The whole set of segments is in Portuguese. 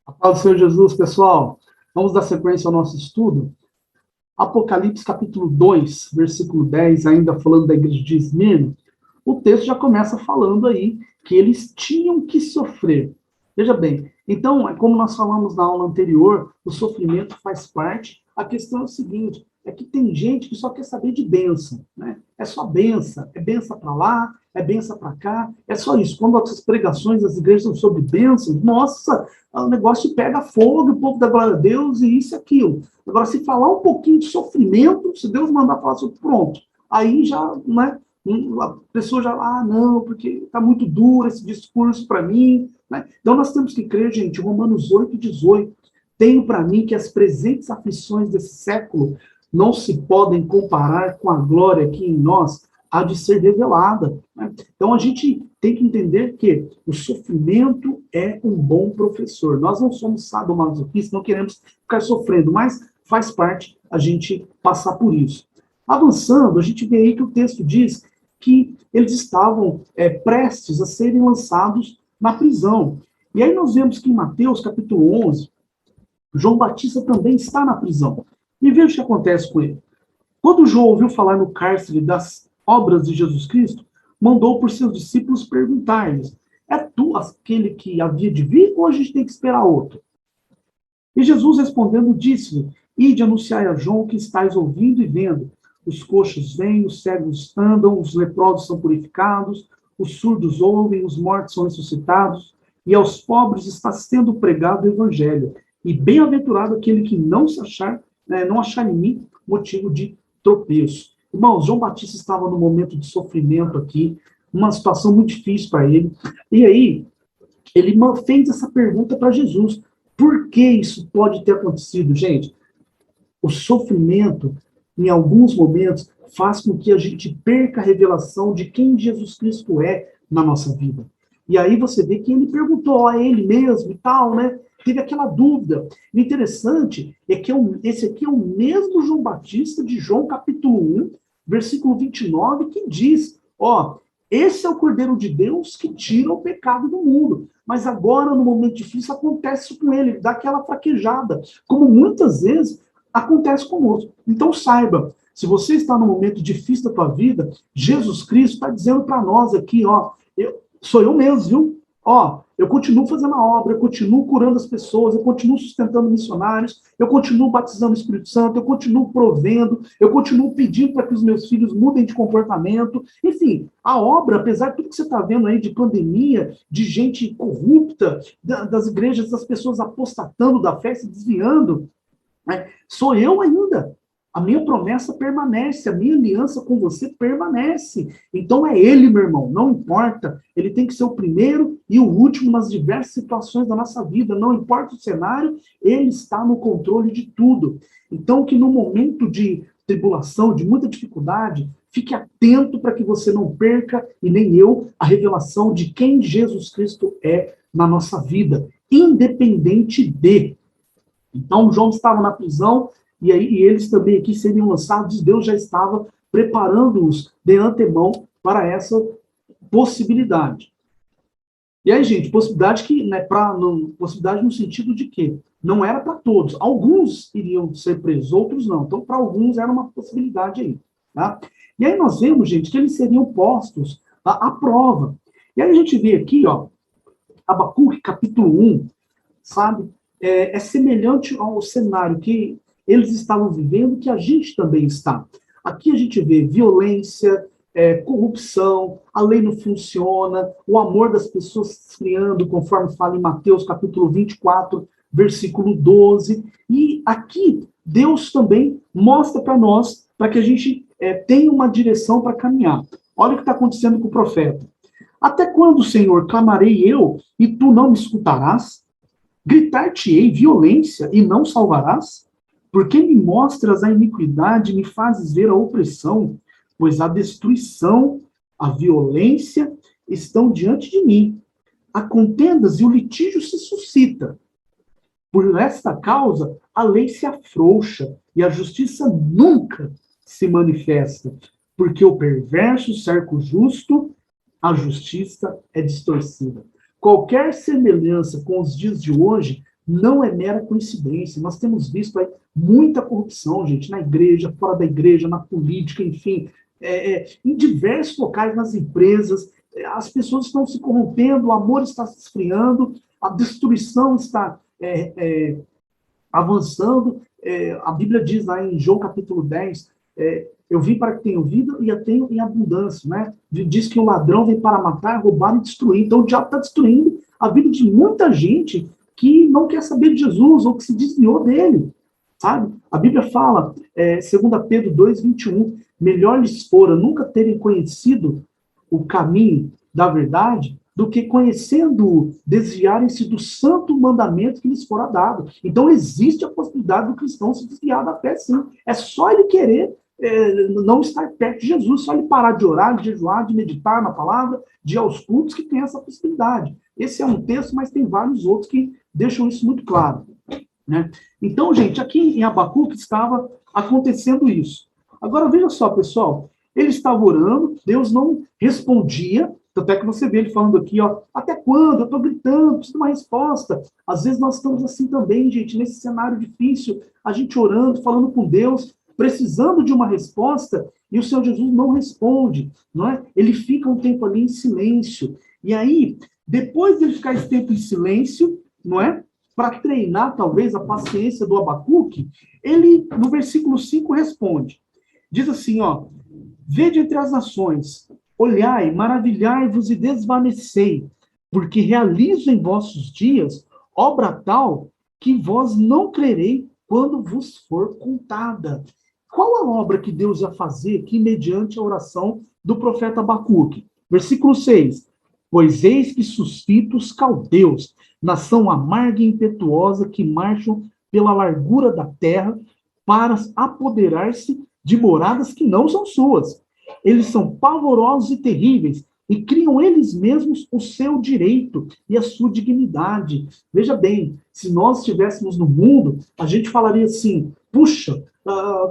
A paz do Senhor Jesus, pessoal. Vamos dar sequência ao nosso estudo. Apocalipse capítulo 2, versículo 10, ainda falando da igreja de Esmirna, o texto já começa falando aí que eles tinham que sofrer. Veja bem, então, como nós falamos na aula anterior, o sofrimento faz parte. A questão é o seguinte, é que tem gente que só quer saber de bênção, né? É só bênção, é bênção para lá, é bênção para cá, é só isso. Quando as pregações das igrejas são sobre bênçãos, nossa, o negócio pega fogo, o povo da glória a Deus e isso e aquilo. Agora, se falar um pouquinho de sofrimento, se Deus mandar falar sobre pronto, aí já, né, a pessoa já, não, porque está muito duro esse discurso para mim, né? Então, nós temos que crer, gente, Romanos 8:18, tenho para mim que as presentes aflições desse século não se podem comparar com a glória que em nós há de ser revelada, né? Então, a gente tem que entender que o sofrimento é um bom professor. Nós não somos sadomasoquistas, não queremos ficar sofrendo, mas faz parte a gente passar por isso. Avançando, a gente vê aí que o texto diz que eles estavam prestes a serem lançados na prisão. E aí nós vemos que em Mateus, capítulo 11, João Batista também está na prisão. E veja o que acontece com ele. Quando João ouviu falar no cárcere das obras de Jesus Cristo, mandou por seus discípulos perguntar-lhes, é tu aquele que havia de vir ou a gente tem que esperar outro? E Jesus respondendo disse-lhe, ide anunciai a João o que estáis ouvindo e vendo. Os coxos vêm, os cegos andam, os leprosos são purificados, os surdos ouvem, os mortos são ressuscitados, e aos pobres está sendo pregado o evangelho. E bem-aventurado aquele que não achar em mim motivo de tropeço. Irmãos, João Batista estava num momento de sofrimento aqui, uma situação muito difícil para ele. E aí, ele fez essa pergunta para Jesus. Por que isso pode ter acontecido, gente? O sofrimento, em alguns momentos, faz com que a gente perca a revelação de quem Jesus Cristo é na nossa vida. E aí você vê que ele perguntou a ele mesmo e tal, né? Teve aquela dúvida. O interessante é que esse aqui é o mesmo João Batista de João capítulo 1, versículo 29, que diz, esse é o Cordeiro de Deus que tira o pecado do mundo. Mas agora, no momento difícil, acontece isso com ele, dá aquela fraquejada, como muitas vezes acontece conosco. Então saiba, se você está num momento difícil da tua vida, Jesus Cristo está dizendo para nós aqui, sou eu mesmo, viu? Eu continuo fazendo a obra, eu continuo curando as pessoas, eu continuo sustentando missionários, eu continuo batizando o Espírito Santo, eu continuo provendo, eu continuo pedindo para que os meus filhos mudem de comportamento. Enfim, a obra, apesar de tudo que você está vendo aí de pandemia, de gente corrupta, das igrejas, das pessoas apostatando da fé, se desviando, né? Sou eu ainda. A minha promessa permanece, a minha aliança com você permanece. Então é ele, meu irmão, não importa. Ele tem que ser o primeiro e o último nas diversas situações da nossa vida. Não importa o cenário, ele está no controle de tudo. Então que no momento de tribulação, de muita dificuldade, fique atento para que você não perca, e nem eu, a revelação de quem Jesus Cristo é na nossa vida, independente de. Então João estava na prisão, e eles também aqui seriam lançados, Deus já estava preparando-os de antemão para essa possibilidade. E aí, gente, possibilidade que, né, possibilidade no sentido de que não era para todos. Alguns iriam ser presos, outros não. Então, para alguns era uma possibilidade aí. Tá? E aí nós vemos, gente, que eles seriam postos à prova. E aí a gente vê aqui, Abacuque, capítulo 1, sabe? É semelhante ao cenário que eles estavam vivendo, que a gente também está. Aqui a gente vê violência, corrupção, a lei não funciona, o amor das pessoas se esfriando, conforme fala em Mateus capítulo 24, versículo 12. E aqui Deus também mostra para nós, para que a gente tenha uma direção para caminhar. Olha o que está acontecendo com o profeta. Até quando, Senhor, clamarei eu e tu não me escutarás? Gritar-te-ei violência e não salvarás? Porque me mostras a iniquidade e me fazes ver a opressão? Pois a destruição, a violência estão diante de mim. Há contendas e o litígio se suscita. Por esta causa, a lei se afrouxa e a justiça nunca se manifesta. Porque o perverso cerca o justo, a justiça é distorcida. Qualquer semelhança com os dias de hoje não é mera coincidência. Nós temos visto aí muita corrupção, gente, na igreja, fora da igreja, na política, enfim, em diversos locais, nas empresas. As pessoas estão se corrompendo, o amor está se esfriando, a destruição está avançando. A Bíblia diz lá em João capítulo 10, eu vim para que tenham vida e a tenham em abundância, né? Diz que o ladrão vem para matar, roubar e destruir. Então o diabo está destruindo a vida de muita gente que não quer saber de Jesus ou que se desviou dele, sabe? A Bíblia fala, 2 Pedro 2:21, melhor lhes fora nunca terem conhecido o caminho da verdade do que conhecendo-o, desviarem-se do santo mandamento que lhes fora dado. Então existe a possibilidade do cristão se desviar da fé, sim. É só ele querer não estar perto de Jesus, só ele parar de orar, de jejuar, de meditar na palavra, de ir aos cultos, que tem essa possibilidade. Esse é um texto, mas tem vários outros que deixam isso muito claro, né? Então, gente, aqui em Abacuque estava acontecendo isso. Agora, veja só, pessoal, ele estava orando, Deus não respondia, tanto é que você vê ele falando aqui, ó, até quando? Eu estou gritando, preciso de uma resposta. Às vezes nós estamos assim também, gente, nesse cenário difícil, a gente orando, falando com Deus, precisando de uma resposta, e o Senhor Jesus não responde, não é? Ele fica um tempo ali em silêncio. E aí, depois de ele ficar esse tempo em silêncio, não é? Para treinar, talvez, a paciência do Abacuque, ele, no versículo 5, responde. Diz assim, ó, vede entre as nações, olhai, maravilhai-vos e desvanecei, porque realizo em vossos dias obra tal que vós não crerei quando vos for contada. Qual a obra que Deus ia fazer aqui mediante a oração do profeta Abacuque? Versículo 6. Pois eis que suscito os caldeus, nação amarga e impetuosa que marcham pela largura da terra para apoderar-se de moradas que não são suas. Eles são pavorosos e terríveis e criam eles mesmos o seu direito e a sua dignidade. Veja bem, se nós estivéssemos no mundo, a gente falaria assim, puxa,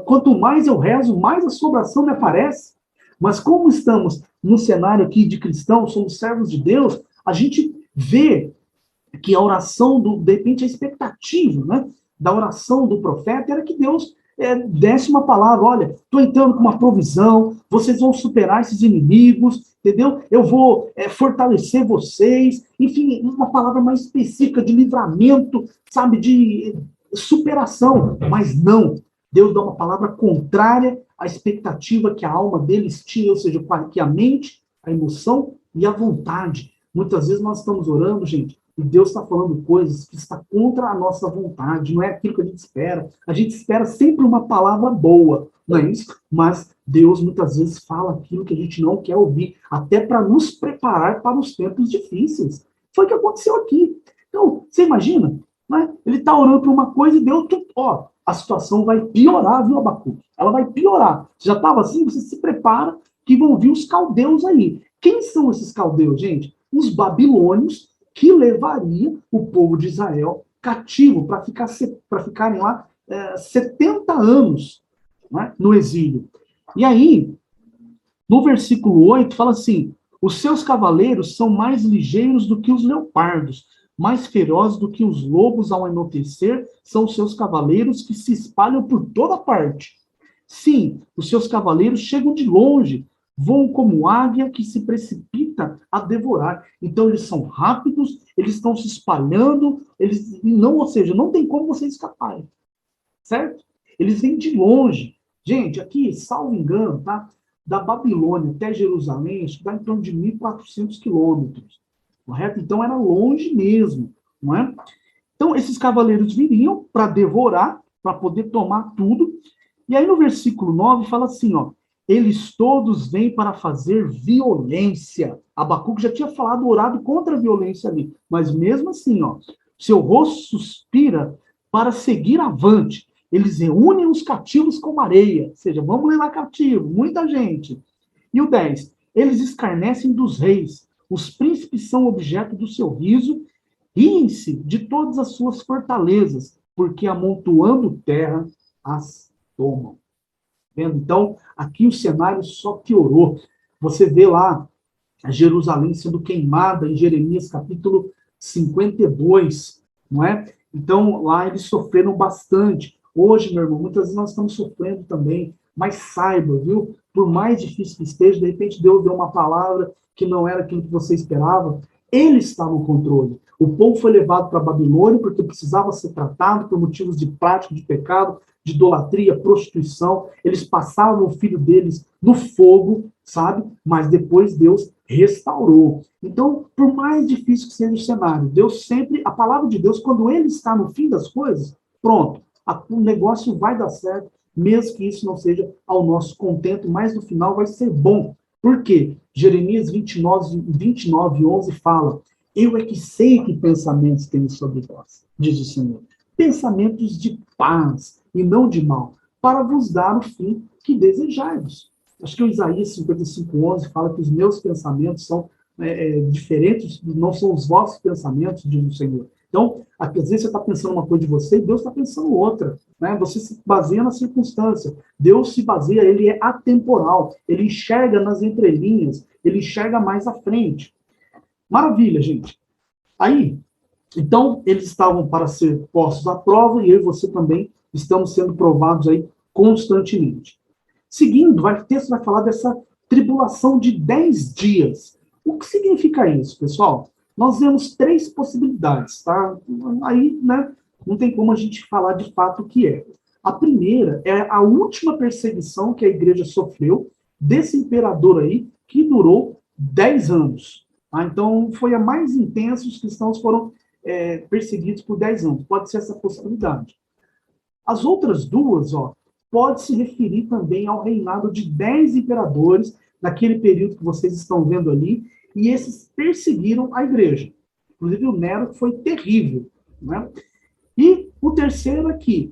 quanto mais eu rezo, mais assombração me aparece. Mas como estamos no cenário aqui de cristãos, somos servos de Deus, a gente vê que a oração, de repente, a expectativa, né, da oração do profeta era que Deus desse uma palavra, olha, estou entrando com uma provisão, vocês vão superar esses inimigos, entendeu? Eu vou fortalecer vocês, enfim, uma palavra mais específica de livramento, sabe, de superação, mas não. Deus dá uma palavra contrária à expectativa que a alma deles tinha, ou seja, que a mente, a emoção e a vontade. Muitas vezes nós estamos orando, gente, e Deus está falando coisas que está contra a nossa vontade, não é aquilo que a gente espera. A gente espera sempre uma palavra boa, não é isso? Mas Deus muitas vezes fala aquilo que a gente não quer ouvir, até para nos preparar para os tempos difíceis. Foi o que aconteceu aqui. Então, você imagina, né? Ele está orando por uma coisa e Deus, ó, a situação vai piorar, viu, Abacuque? Ela vai piorar. Já estava assim, você se prepara que vão vir os caldeus aí. Quem são esses caldeus, gente? Os babilônios, que levaria o povo de Israel cativo para ficarem lá 70 anos, né, no exílio. E aí, no versículo 8, fala assim, os seus cavaleiros são mais ligeiros do que os leopardos, mais ferozes do que os lobos ao anoitecer, são os seus cavaleiros que se espalham por toda parte. Sim, os seus cavaleiros chegam de longe, voam como águia que se precipita a devorar. Então, eles são rápidos, eles estão se espalhando, ou seja, não tem como vocês escaparem. Certo? Eles vêm de longe. Gente, aqui, salvo engano, tá? Da Babilônia até Jerusalém, acho que dá em torno de 1.400 quilômetros. Correto? Então, era longe mesmo, não é? Então, esses cavaleiros viriam para devorar, para poder tomar tudo. E aí, no versículo 9, fala assim, ó, eles todos vêm para fazer violência. Abacuque já tinha falado, orado contra a violência ali. Mas mesmo assim, ó, seu rosto suspira para seguir avante. Eles reúnem os cativos como areia. Ou seja, vamos levar cativo, muita gente. E o 10, eles escarnecem dos reis. Os príncipes são objeto do seu riso. Riem-se de todas as suas fortalezas, porque amontoando terra, as tomam. Então, aqui o cenário só piorou. Você vê lá a Jerusalém sendo queimada em Jeremias capítulo 52, não é? Então, lá eles sofreram bastante. Hoje, meu irmão, muitas vezes nós estamos sofrendo também, mas saiba, viu? Por mais difícil que esteja, de repente Deus deu uma palavra que não era aquilo que você esperava, ele está no controle. O povo foi levado para a Babilônia porque precisava ser tratado por motivos de prática de pecado, de idolatria, prostituição. Eles passavam o filho deles no fogo, sabe? Mas depois Deus restaurou. Então, por mais difícil que seja o cenário, Deus sempre, a palavra de Deus, quando ele está no fim das coisas, pronto, o negócio vai dar certo, mesmo que isso não seja ao nosso contento, mas no final vai ser bom. Por quê? Jeremias 29, 11 fala: eu é que sei que pensamentos tenho sobre vós, diz o Senhor. Pensamentos de paz e não de mal, para vos dar o fim que desejais. Acho que o Isaías 55:11 fala que os meus pensamentos são diferentes, não são os vossos pensamentos, diz o Senhor. Então, às vezes você está pensando uma coisa de você e Deus está pensando outra. Né? Você se baseia na circunstância. Deus se baseia, ele é atemporal, ele enxerga nas entrelinhas, ele enxerga mais à frente. Maravilha, gente. Aí, então, eles estavam para ser postos à prova e eu e você também estamos sendo provados aí constantemente. Seguindo, o texto vai falar dessa tribulação de 10 dias. O que significa isso, pessoal? Nós vemos 3 possibilidades, tá? Aí, né, não tem como a gente falar de fato o que é. A primeira é a última perseguição que a igreja sofreu desse imperador aí, que durou 10 anos. Tá? Então, foi a mais intensa, os cristãos foram perseguidos por 10 anos. Pode ser essa possibilidade. As outras duas, pode se referir também ao reinado de 10 imperadores, naquele período que vocês estão vendo ali, e esses perseguiram a igreja. Inclusive o Nero, que foi terrível. Né? E o terceiro aqui,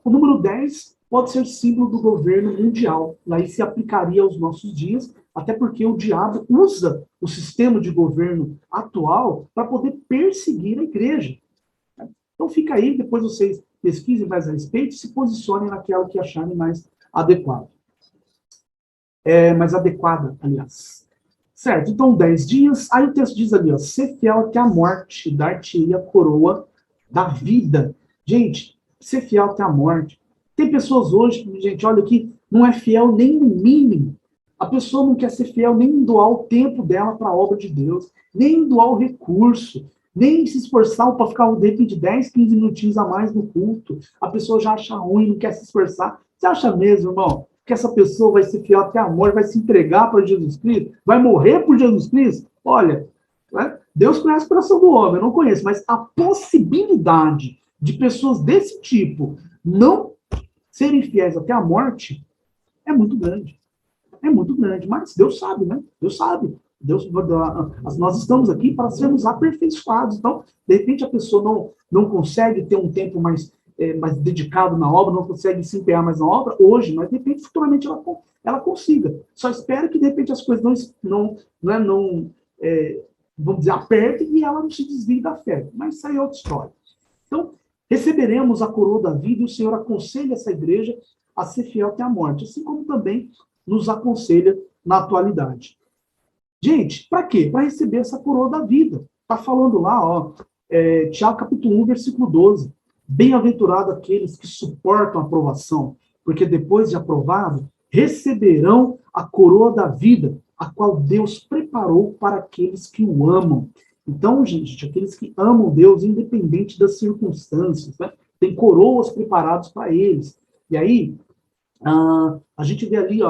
o número 10 pode ser símbolo do governo mundial. Aí se aplicaria aos nossos dias, até porque o diabo usa o sistema de governo atual para poder perseguir a igreja. Então fica aí, depois vocês pesquisem mais a respeito e se posicionem naquela que acharem mais adequado. Mais adequada, aliás. Certo, então 10 dias, aí o texto diz ali, ser fiel até a morte, dar-te-ei a coroa da vida. Gente, ser fiel até a morte. Tem pessoas hoje, gente, olha aqui, não é fiel nem no mínimo. A pessoa não quer ser fiel nem em doar o tempo dela para a obra de Deus, nem em doar o recurso, nem se esforçar para ficar, de repente, 10, 15 minutinhos a mais no culto. A pessoa já acha ruim, não quer se esforçar. Você acha mesmo, irmão, que essa pessoa vai ser fiel até a morte, vai se entregar para Jesus Cristo, vai morrer por Jesus Cristo? Olha, né? Deus conhece o coração do homem, eu não conheço, mas a possibilidade de pessoas desse tipo não serem fiéis até a morte é muito grande. É muito grande, mas Deus sabe, né? Deus sabe. Nós estamos aqui para sermos aperfeiçoados. Então, de repente, a pessoa não consegue ter um tempo mais dedicado na obra, não consegue se empenhar mais na obra hoje, mas de repente, futuramente, ela consiga. Só espera que, de repente, as coisas vamos dizer, apertem e ela não se desvie da fé. Mas isso aí é outra história. Então, receberemos a coroa da vida e o Senhor aconselha essa igreja a ser fiel até a morte, assim como também nos aconselha na atualidade. Gente, para quê? Para receber essa coroa da vida. Está falando lá, Tiago capítulo 1, versículo 12. Bem-aventurado aqueles que suportam a provação, porque depois de aprovado, receberão a coroa da vida, a qual Deus preparou para aqueles que o amam. Então, gente, aqueles que amam Deus, independente das circunstâncias, né? Tem coroas preparadas para eles. E aí, a gente vê ali,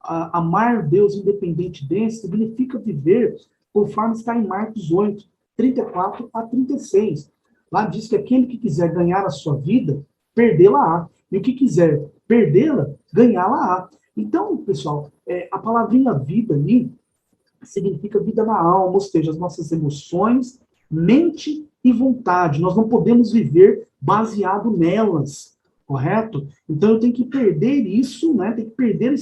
amar Deus independente desse, significa viver conforme está em Marcos 8, 34 a 36. Lá diz que aquele que quiser ganhar a sua vida, perdê-la-á. E o que quiser perdê-la, ganhá-la-á. Então, pessoal, a palavrinha vida ali significa vida na alma, ou seja, as nossas emoções, mente e vontade. Nós não podemos viver baseado nelas, correto? Então eu tenho que perder isso, né? Tem que perder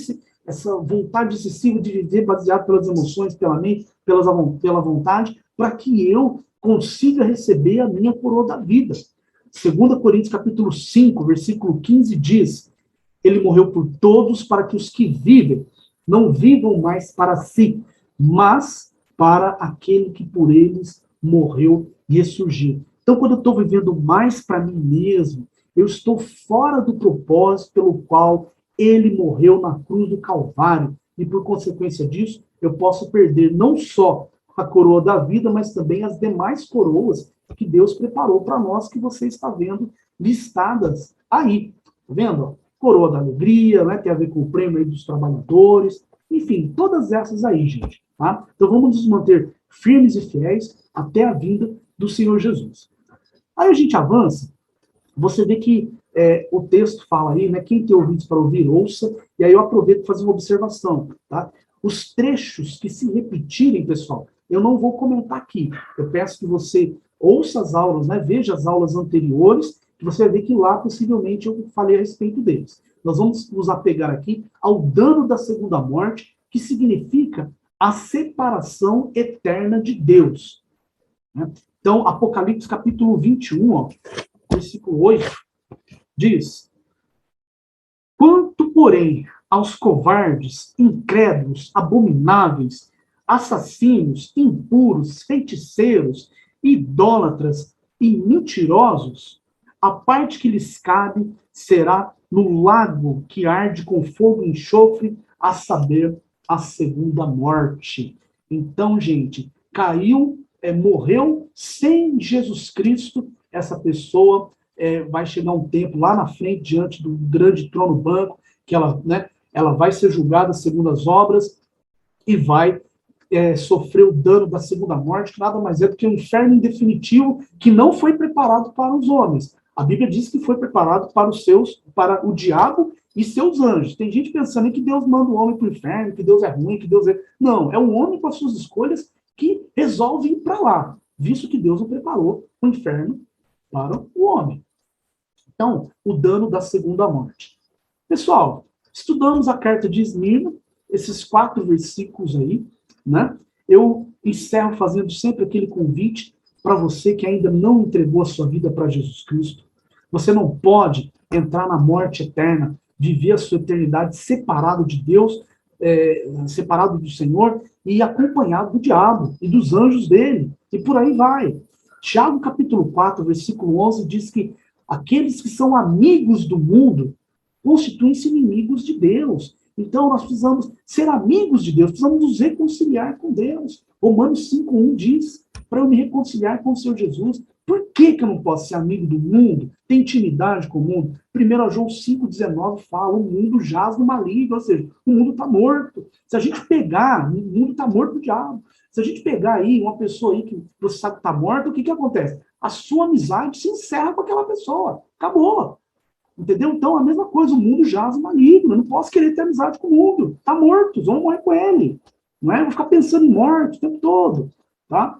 essa vontade excessiva de viver baseado pelas emoções, pela mente, pela vontade, para que eu consiga receber a minha coroa da vida. 2 Coríntios capítulo 5, versículo 15 diz: ele morreu por todos para que os que vivem não vivam mais para si, mas para aquele que por eles morreu e ressurgiu. Então, quando eu estou vivendo mais para mim mesmo, eu estou fora do propósito pelo qual ele morreu na cruz do Calvário. E, por consequência disso, eu posso perder não só a coroa da vida, mas também as demais coroas que Deus preparou para nós, que você está vendo listadas aí. Tá vendo? Coroa da alegria, né? Tem a ver com o prêmio aí dos trabalhadores. Enfim, todas essas aí, gente. Tá? Então, vamos nos manter firmes e fiéis até a vinda do Senhor Jesus. Aí a gente avança, você vê que o texto fala aí, né? Quem tem ouvidos para ouvir, ouça. E aí eu aproveito para fazer uma observação, tá? Os trechos que se repetirem, pessoal, eu não vou comentar aqui. Eu peço que você ouça as aulas, né? Veja as aulas anteriores, que você vai ver que lá, possivelmente, eu falei a respeito deles. Nós vamos nos apegar aqui ao dano da segunda morte, que significa a separação eterna de Deus. Né? Então, Apocalipse capítulo 21, ó, versículo 8, diz: quanto, porém, aos covardes, incrédulos, abomináveis, assassinos, impuros, feiticeiros, idólatras e mentirosos, a parte que lhes cabe será no lago que arde com fogo e enxofre, a saber, a segunda morte. Então, gente, caiu, morreu sem Jesus Cristo, essa pessoa vai chegar um tempo lá na frente, diante do grande trono branco, que ela, né, ela vai ser julgada segundo as obras e vai sofrer o dano da segunda morte, que nada mais é do que um inferno indefinitivo que não foi preparado para os homens. A Bíblia diz que foi preparado para o diabo e seus anjos. Tem gente pensando que Deus manda o homem para o inferno, que Deus é ruim, que Deus é... Não, é o homem com as suas escolhas que resolve ir para lá, visto que Deus não preparou o inferno para o homem. Então, o dano da segunda morte. Pessoal, estudamos a carta de Esmirna, esses 4 versículos aí, né? Eu encerro fazendo sempre aquele convite para você que ainda não entregou a sua vida para Jesus Cristo. Você não pode entrar na morte eterna, viver a sua eternidade separado de Deus, separado do Senhor e acompanhado do diabo e dos anjos dele. E por aí vai. Tiago capítulo 4, versículo 11 diz que aqueles que são amigos do mundo constituem-se inimigos de Deus. Então, nós precisamos ser amigos de Deus, precisamos nos reconciliar com Deus. Romanos 5:1 diz, para eu me reconciliar com o Senhor Jesus. Por que eu não posso ser amigo do mundo, ter intimidade com o mundo? 1 João 5,19 fala, o mundo jaz no maligno, ou seja, o mundo está morto. Se a gente pegar, o mundo está morto do diabo. Se a gente pegar aí uma pessoa aí que você sabe que está morta, o que acontece? A sua amizade se encerra com aquela pessoa. Acabou. Entendeu? Então, a mesma coisa, o mundo jaz no maligno. Eu não posso querer ter amizade com o mundo. Está morto, vamos morrer com ele. Não é? Eu vou ficar pensando em morte o tempo todo. Tá?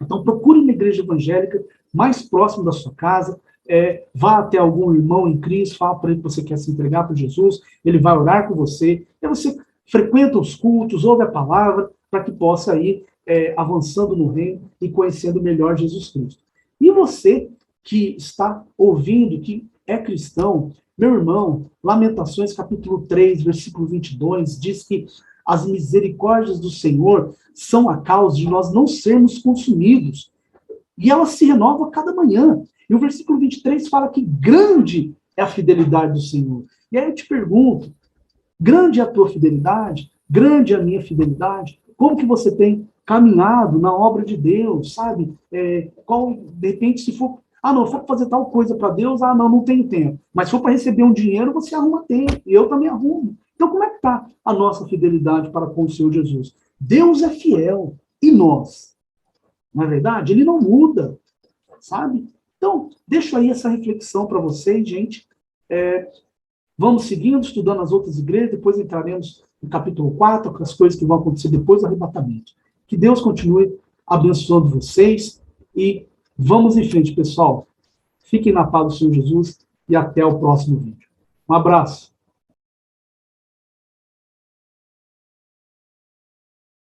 Então, procure uma igreja evangélica mais próxima da sua casa. Vá até algum irmão em Cristo, fala para ele que você quer se entregar para Jesus, ele vai orar com você. E você frequenta os cultos, ouve a palavra, para que possa ir avançando no reino e conhecendo melhor Jesus Cristo. E você que está ouvindo, que é cristão, meu irmão, Lamentações capítulo 3, versículo 22, diz que as misericórdias do Senhor são a causa de nós não sermos consumidos. E elas se renovam a cada manhã. E o versículo 23 fala que grande é a fidelidade do Senhor. E aí eu te pergunto, grande é a tua fidelidade? Grande é a minha fidelidade? Como que você tem caminhado na obra de Deus, sabe? De repente, se for... não, for fazer tal coisa para Deus, não tenho tempo. Mas se for para receber um dinheiro, você arruma tempo. E eu também arrumo. Então, como é que está a nossa fidelidade para com o Senhor Jesus? Deus é fiel. E nós? Não é verdade? Ele não muda, sabe? Então, deixo aí essa reflexão para vocês, gente. Vamos seguindo, estudando as outras igrejas, depois entraremos no capítulo 4, as coisas que vão acontecer depois do arrebatamento. Que Deus continue abençoando vocês e vamos em frente, pessoal. Fiquem na paz do Senhor Jesus e até o próximo vídeo. Um abraço.